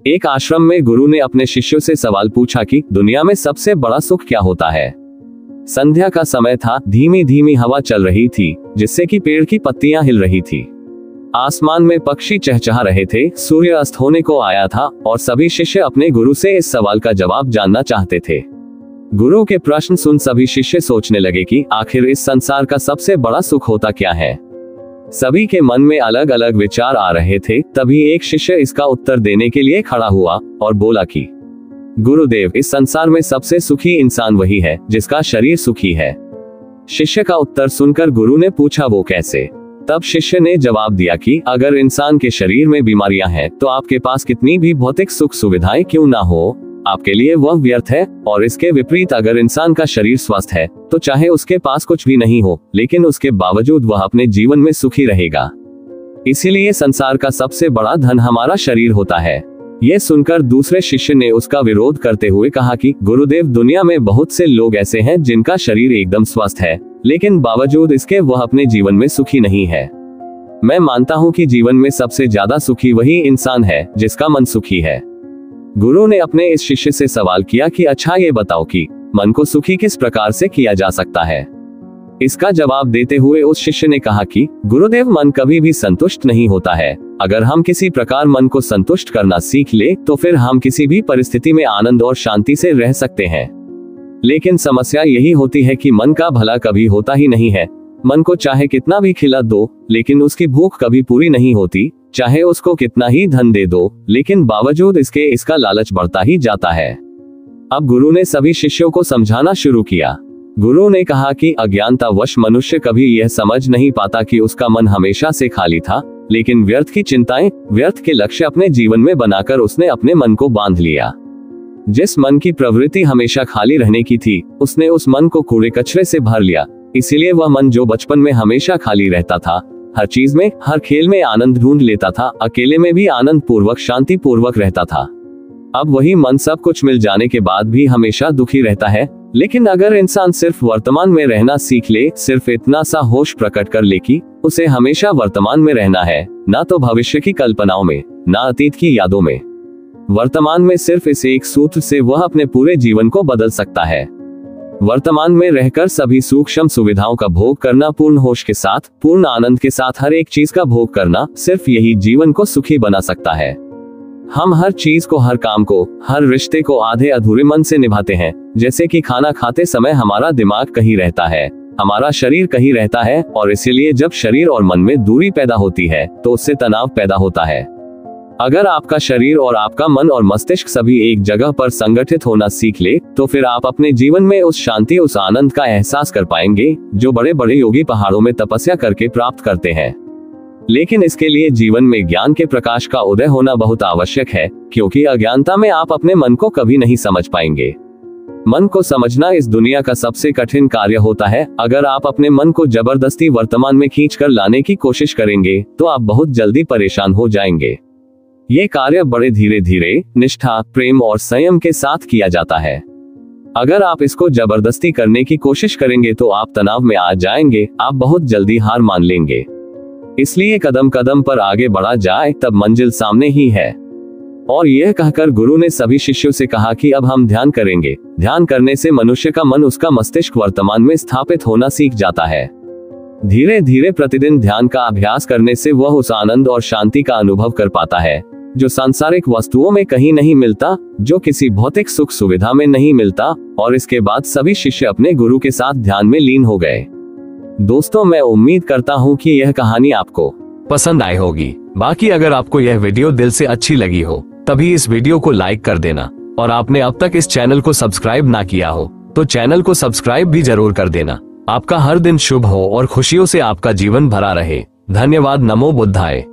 एक आश्रम में गुरु ने अपने शिष्यों से सवाल पूछा कि दुनिया में सबसे बड़ा सुख क्या होता है। संध्या का समय था, धीमी धीमी हवा चल रही थी जिससे कि पेड़ की पत्तियां हिल रही थी। आसमान में पक्षी चहचहा रहे थे, सूर्य अस्त होने को आया था और सभी शिष्य अपने गुरु से इस सवाल का जवाब जानना चाहते थे। गुरु के प्रश्न सुन सभी शिष्य सोचने लगे कि आखिर इस संसार का सबसे बड़ा सुख होता क्या है। सभी के मन में अलग अलग विचार आ रहे थे। तभी एक शिष्य इसका उत्तर देने के लिए खड़ा हुआ और बोला कि गुरुदेव, इस संसार में सबसे सुखी इंसान वही है जिसका शरीर सुखी है। शिष्य का उत्तर सुनकर गुरु ने पूछा, वो कैसे? तब शिष्य ने जवाब दिया कि अगर इंसान के शरीर में बीमारियां हैं तो आपके पास कितनी भी भौतिक सुख सुविधाएं क्यों ना हो, आपके लिए वह व्यर्थ है। और इसके विपरीत अगर इंसान का शरीर स्वस्थ है तो चाहे उसके पास कुछ भी नहीं हो लेकिन उसके बावजूद वह अपने जीवन में सुखी रहेगा। इसीलिए संसार का सबसे बड़ा धन हमारा शरीर होता है। यह सुनकर दूसरे शिष्य ने उसका विरोध करते हुए कहा कि गुरुदेव, दुनिया में बहुत से लोग ऐसे हैं जिनका शरीर एकदम स्वस्थ है लेकिन बावजूद इसके वह अपने जीवन में सुखी नहीं है। मैं मानता हूं कि जीवन में सबसे ज्यादा सुखी वही इंसान है जिसका मन सुखी है। गुरु ने अपने इस शिष्य से सवाल किया कि अच्छा ये बताओ कि मन को सुखी किस प्रकार से किया जा सकता है। इसका जवाब देते हुए उस शिष्य ने कहा कि गुरुदेव, मन कभी भी संतुष्ट नहीं होता है। अगर हम किसी प्रकार मन को संतुष्ट करना सीख ले तो फिर हम किसी भी परिस्थिति में आनंद और शांति से रह सकते हैं। लेकिन समस्या यही होती है कि मन का भला कभी होता ही नहीं है। मन को चाहे कितना भी खिला दो लेकिन उसकी भूख कभी पूरी नहीं होती, चाहे उसको कितना ही धन दे दो लेकिन बावजूद इसके इसका लालच बढ़ता ही जाता है। अब गुरु ने सभी शिष्यों को समझाना शुरू किया। गुरु ने कहा कि अज्ञानतावश मनुष्य कभी यह समझ नहीं पाता कि उसका मन हमेशा से खाली था, लेकिन व्यर्थ की चिंताएं, व्यर्थ के लक्ष्य अपने जीवन में बनाकर उसने अपने मन को बांध लिया। जिस मन की प्रवृत्ति हमेशा खाली रहने की थी, उसने उस मन को कूड़े कचरे से भर लिया। इसीलिए वह मन जो बचपन में हमेशा खाली रहता था, हर चीज में, हर खेल में आनंद ढूंढ लेता था, अकेले में भी आनंद पूर्वक शांति पूर्वक रहता था, अब वही मन सब कुछ मिल जाने के बाद भी हमेशा दुखी रहता है। लेकिन अगर इंसान सिर्फ वर्तमान में रहना सीख ले, सिर्फ इतना सा होश प्रकट कर ले कि उसे हमेशा वर्तमान में रहना है, ना तो भविष्य की कल्पनाओं में, ना अतीत की यादों में। वर्तमान में सिर्फ इस एक सूत्र से वह अपने पूरे जीवन को बदल सकता है। वर्तमान में रहकर सभी सूक्ष्म सुविधाओं का भोग करना, पूर्ण होश के साथ, पूर्ण आनंद के साथ हर एक चीज का भोग करना, सिर्फ यही जीवन को सुखी बना सकता है। हम हर चीज को, हर काम को, हर रिश्ते को आधे अधूरे मन से निभाते हैं। जैसे कि खाना खाते समय हमारा दिमाग कहीं रहता है, हमारा शरीर कहीं रहता है, और इसीलिए जब शरीर और मन में दूरी पैदा होती है तो उससे तनाव पैदा होता है। अगर आपका शरीर और आपका मन और मस्तिष्क सभी एक जगह पर संगठित होना सीख ले तो फिर आप अपने जीवन में उस शांति, उस आनंद का एहसास कर पाएंगे जो बड़े बड़े योगी पहाड़ों में तपस्या करके प्राप्त करते हैं। लेकिन इसके लिए जीवन में ज्ञान के प्रकाश का उदय होना बहुत आवश्यक है, क्योंकि अज्ञानता में आप अपने मन को कभी नहीं समझ पाएंगे। मन को समझना इस दुनिया का सबसे कठिन कार्य होता है। अगर आप अपने मन को जबरदस्ती वर्तमान में खींचकर लाने की कोशिश करेंगे तो आप बहुत जल्दी परेशान हो जाएंगे। ये कार्य बड़े धीरे धीरे, निष्ठा, प्रेम और संयम के साथ किया जाता है। अगर आप इसको जबरदस्ती करने की कोशिश करेंगे तो आप तनाव में आ जाएंगे, आप बहुत जल्दी हार मान लेंगे। इसलिए कदम कदम पर आगे बढ़ा जाए, तब मंजिल सामने ही है। और यह कहकर गुरु ने सभी शिष्यों से कहा कि अब हम ध्यान करेंगे। ध्यान करने से मनुष्य का मन, उसका मस्तिष्क वर्तमान में स्थापित होना सीख जाता है। धीरे धीरे प्रतिदिन ध्यान का अभ्यास करने से वह उस आनंद और शांति का अनुभव कर पाता है जो सांसारिक वस्तुओं में कहीं नहीं मिलता, जो किसी भौतिक सुख सुविधा में नहीं मिलता। और इसके बाद सभी शिष्य अपने गुरु के साथ ध्यान में लीन हो गए। दोस्तों, मैं उम्मीद करता हूँ कि यह कहानी आपको पसंद आई होगी। बाकी अगर आपको यह वीडियो दिल से अच्छी लगी हो तभी इस वीडियो को लाइक कर देना, और आपने अब तक इस चैनल को सब्सक्राइब ना किया हो तो चैनल को सब्सक्राइब भी जरूर कर देना। आपका हर दिन शुभ हो और खुशियों से आपका जीवन भरा रहे। धन्यवाद। नमो बुद्धाय।